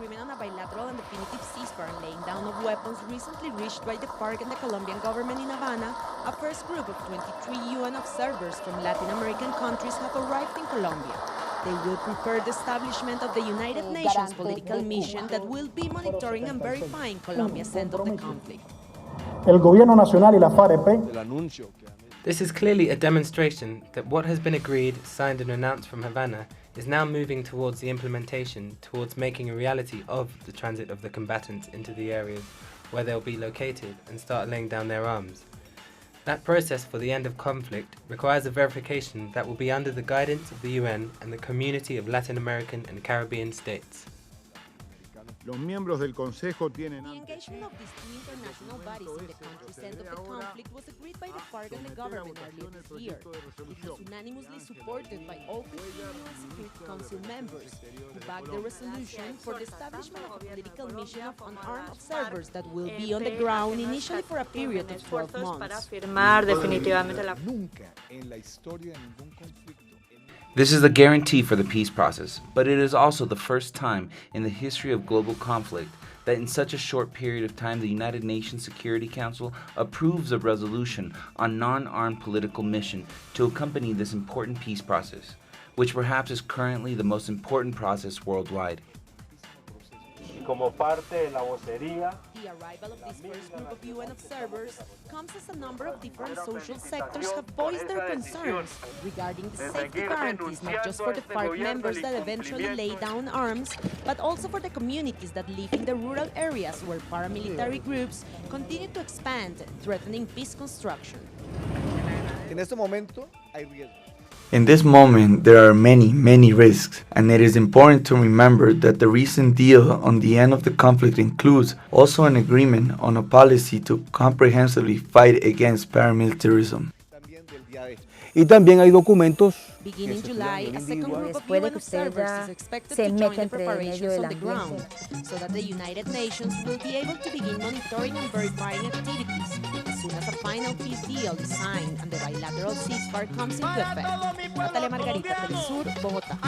agreement on a bilateral and definitive ceasefire and laying down of weapons recently reached by the FARC and the Colombian government in Havana, a first group of 23 UN observers from Latin American countries have arrived in Colombia. They will prepare the establishment of the United Nations political mission that will be monitoring and verifying Colombia's end of the conflict. El gobierno nacional y la FARC. This is clearly a demonstration that what has been agreed, signed and announced from Havana is now moving towards the implementation, towards making a reality of the transit of the combatants into the areas where they'll be located and start laying down their arms. That process for the end of conflict requires a verification that will be under the guidance of the UN and the community of Latin American and Caribbean states. Los miembros del Consejo tienen The engagement of these two international bodies in the country's end of the conflict was agreed by the FARC and the government earlier this year. It was unanimously supported by all 15 UN Security Council members, who backed the resolution for the establishment of a political mission of unarmed observers that will be on the ground initially for a period of 12 months. This is a guarantee for the peace process, but it is also the first time in the history of global conflict that in such a short period of time the United Nations Security Council approves a resolution on non-armed political mission to accompany this important peace process, which perhaps is currently the most important process worldwide. The arrival of this first group of UN observers comes as a number of different social sectors have voiced their concerns regarding the safety guarantees, not just for the FARC members that eventually lay down arms, but also for the communities that live in the rural areas where paramilitary groups continue to expand, threatening peace construction. In this moment, there are many risks, and it is important to remember that the recent deal on the end of the conflict includes also an agreement on a policy to comprehensively fight against paramilitarism. Beginning July, a second group of UN observers is expected to join the preparations on the ground, so that the United Nations will be able to begin monitoring and verifying activities as soon as a final peace deal is signed and the bilateral ceasefire comes into effect. Natalia Margarita, Telesur, Bogotá.